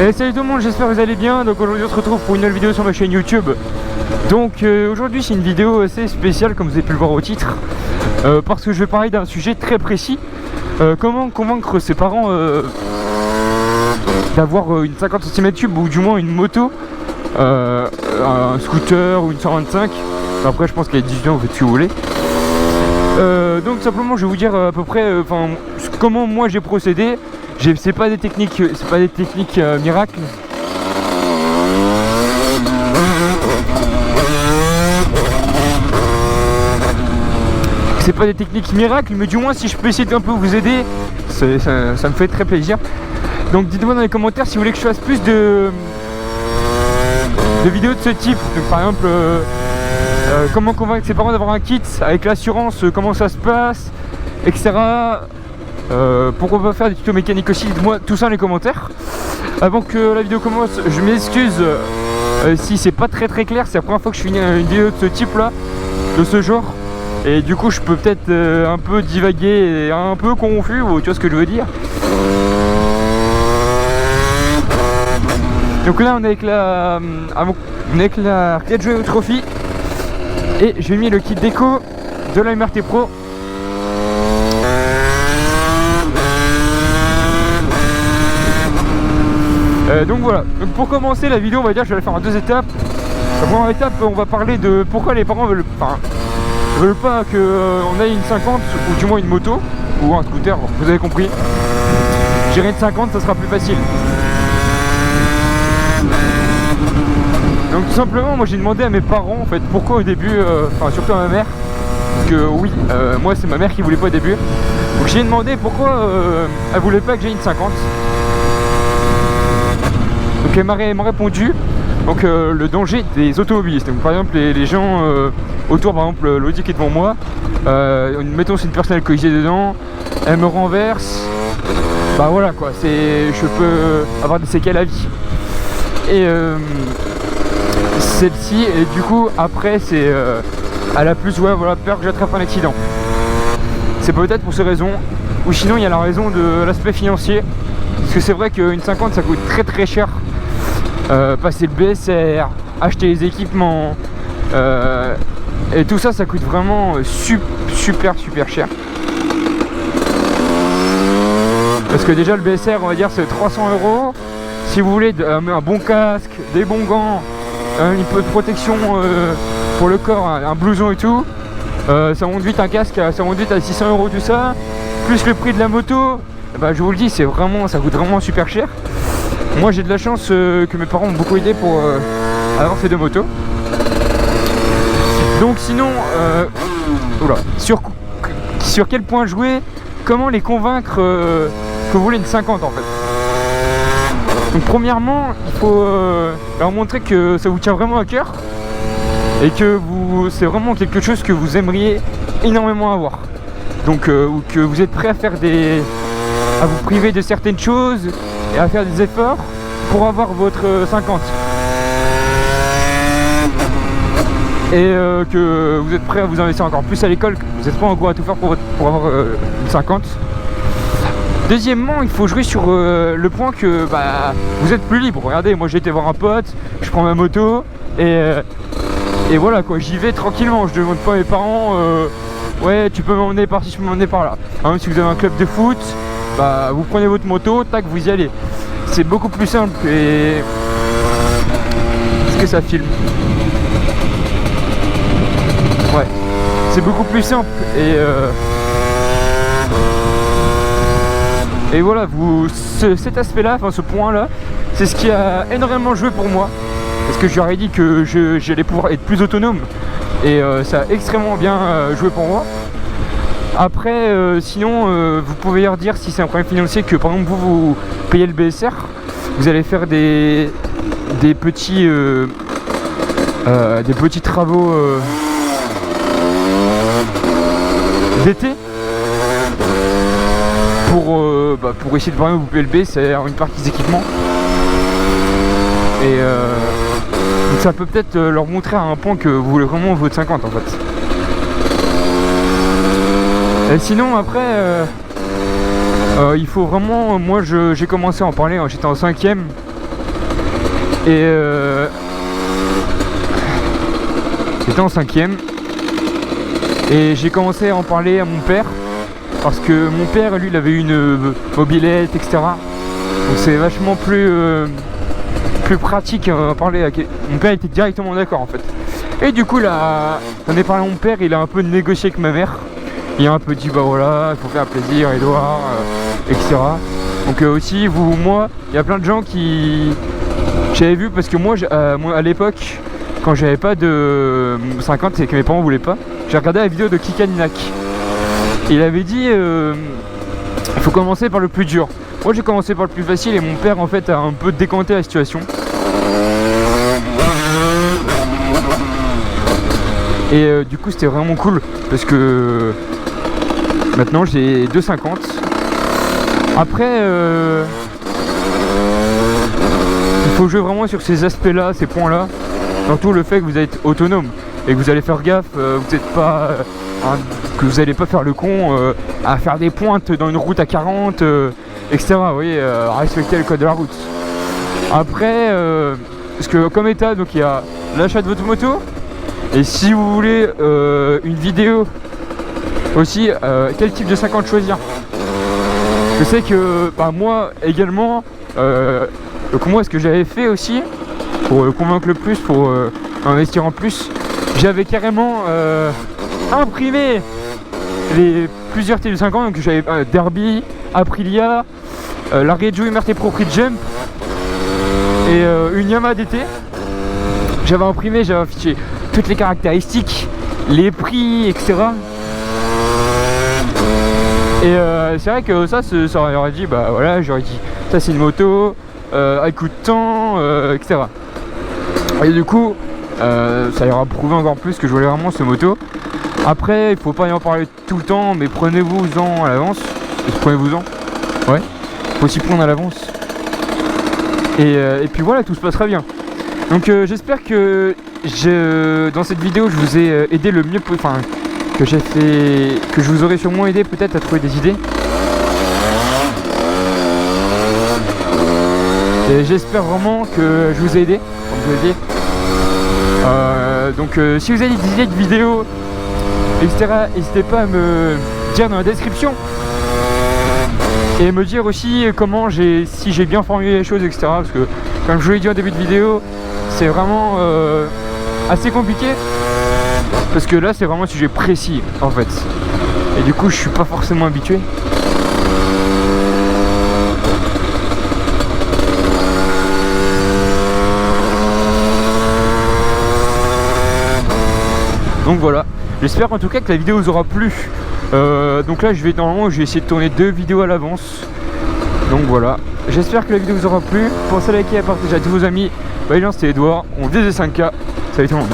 Et salut tout le monde, j'espère que vous allez bien. Donc aujourd'hui on se retrouve pour une nouvelle vidéo sur ma chaîne YouTube. Donc aujourd'hui c'est une vidéo assez spéciale comme vous avez pu le voir au titre, parce que je vais parler d'un sujet très précis. Comment convaincre ses parents d'avoir une 50 cm3 ou du moins une moto, un scooter ou une 125. Après je pense qu'à 18 ans vous faites ce que vous voulez. Donc simplement je vais vous dire à peu près comment moi j'ai procédé. C'est pas des techniques, miracles. C'est pas des techniques miracles, mais du moins si je peux essayer d'un peu vous aider, ça me fait très plaisir. Donc dites-moi dans les commentaires si vous voulez que je fasse plus de vidéos de ce type. Donc par exemple comment convaincre ses parents d'avoir un kit avec l'assurance, comment ça se passe, etc. Pourquoi pas faire des tutos mécaniques aussi, dites-moi tout ça dans les commentaires. Avant que la vidéo commence, je m'excuse si c'est pas très clair, c'est la première fois que je finis une vidéo de ce type là, de ce genre. Et du coup je peux peut-être un peu divaguer et un peu confus, tu vois ce que je veux dire. Donc là on est avec la Arcade Joy Trophy. Et j'ai mis le kit déco de la MRT Pro. Donc voilà, donc pour commencer la vidéo on va dire je vais la faire en deux étapes. La première étape on va parler de pourquoi les parents veulent pas qu'on ait une 50 ou du moins une moto ou un scooter, vous avez compris. Gérer une 50 ça sera plus facile. Donc tout simplement moi j'ai demandé à mes parents en fait pourquoi au début, surtout à ma mère, parce que oui, moi c'est ma mère qui voulait pas au début. Donc j'ai demandé pourquoi elle voulait pas que j'ai une 50. Donc elle m'a répondu donc, le danger des automobilistes. Donc, par exemple les gens autour, par exemple l'Audi qui est devant moi, mettons c'est une personne alcoolisée dedans, elle me renverse, bah voilà quoi, je peux avoir des séquelles à vie. Et celle-ci, et du coup après c'est elle a plus peur que j'attrape un accident. C'est peut-être pour ces raisons, ou sinon il y a la raison de l'aspect financier, parce que c'est vrai qu'une 50 ça coûte très cher. Passer le BSR, acheter les équipements, et tout ça coûte vraiment super cher. Parce que déjà le BSR on va dire c'est 300 €. Si vous voulez un bon casque, des bons gants, un peu de protection pour le corps, un blouson et tout, ça monte vite un casque, ça monte vite à 600 € tout ça, plus le prix de la moto, bah, je vous le dis ça coûte vraiment super cher. Moi j'ai de la chance que mes parents m'ont beaucoup aidé pour avoir ces deux motos. Donc sinon, sur quel point jouer, comment les convaincre que vous voulez une 50 en fait. Donc premièrement, il faut leur montrer que ça vous tient vraiment à cœur et que c'est vraiment quelque chose que vous aimeriez énormément avoir. Donc ou que vous êtes prêt à à vous priver de certaines choses et à faire des efforts pour avoir votre 50. Et que vous êtes prêt à vous investir encore plus à l'école, que vous n'êtes pas en gros à tout faire pour avoir une 50. Deuxièmement, il faut jouer sur le point que vous êtes plus libre. Regardez, moi j'ai été voir un pote, je prends ma moto et voilà quoi, j'y vais tranquillement. Je demande pas à mes parents ouais tu peux m'emmener par ci, tu peux m'emmener par là. Hein, si vous avez un club de foot, vous prenez votre moto, tac, vous y allez. C'est beaucoup plus simple. Et est-ce que ça filme? Ouais, c'est beaucoup plus simple et voilà, cet aspect là, ce point là, c'est ce qui a énormément joué pour moi, parce que je leur ai dit que j'allais pouvoir être plus autonome et ça a extrêmement bien joué pour moi. Après sinon vous pouvez leur dire, si c'est un problème financier, que par exemple vous payez le BSR, vous allez faire des petits travaux d'été pour essayer de vraiment vous payer le BSR, une partie des équipements. Et donc ça peut peut-être leur montrer à un point que vous voulez vraiment votre 50 en fait. Et sinon après il faut vraiment, moi j'ai commencé à en parler, j'étais en 5ème Et j'étais en 5e. Et j'ai commencé à en parler à mon père. Parce que mon père, lui, il avait une mobilette, etc. Donc c'est vachement plus pratique à parler. Mon père était directement d'accord en fait. Et du coup là, j'en ai parlé à mon père, il a un peu négocié avec ma mère. Il a un peu dit bah voilà, il faut faire plaisir, Edouard, etc. Donc aussi, vous, moi, il y a plein de gens qui... J'avais vu parce que moi, à l'époque, quand j'avais pas de 50 et que mes parents voulaient pas, j'ai regardé la vidéo de Kikaninak. Il avait dit il faut commencer par le plus dur. Moi j'ai commencé par le plus facile et mon père en fait a un peu décanté la situation. Et du coup c'était vraiment cool parce que maintenant j'ai 2,50. Après il faut jouer vraiment sur ces aspects là, ces points là. Surtout le fait que vous êtes autonome et que vous allez faire gaffe, vous n'êtes pas que vous n'allez pas faire le con à faire des pointes dans une route à 40 etc. Vous voyez, respecter le code de la route. Après parce que comme état, donc il y a l'achat de votre moto. Et si vous voulez une vidéo aussi, quel type de 50 choisir. Je sais que bah, moi également donc moi ce que j'avais fait aussi pour convaincre le plus, pour investir en plus, j'avais carrément imprimé plusieurs types de 50. Donc j'avais Derby, Aprilia, la Reggio MRT Pro Prix Jump et une Yamaha DT. J'avais imprimé, j'avais affiché toutes les caractéristiques, les prix, etc. Et c'est vrai que ça aurait dit, bah voilà, j'aurais dit, ça c'est une moto, elle coûte tant, etc. Et du coup, ça ira prouver encore plus que je voulais vraiment cette moto. Après, il faut pas y en parler tout le temps, mais prenez-vous-en à l'avance. Prenez-vous-en, ouais. Faut s'y prendre à l'avance. Et puis voilà, tout se passera bien. Donc j'espère que dans cette vidéo, je vous ai aidé le mieux, enfin que je vous aurais sûrement aidé peut-être à trouver des idées. Et j'espère vraiment que je vous ai aidé, comme je vous l'ai dit. Donc si vous avez des idées de vidéos, etc., n'hésitez pas à me dire dans la description. Et me dire aussi comment si j'ai bien formulé les choses, etc. Parce que comme je vous l'ai dit en début de vidéo, c'est vraiment assez compliqué. Parce que là c'est vraiment un sujet précis en fait. Et du coup je suis pas forcément habitué. Donc voilà, j'espère en tout cas que la vidéo vous aura plu. Donc là je vais essayer de tourner 2 vidéos à l'avance. Donc voilà, j'espère que la vidéo vous aura plu. Pensez à liker et à partager à tous vos amis. Bah, c'était Edouard, on vise les 5K. Salut tout le monde.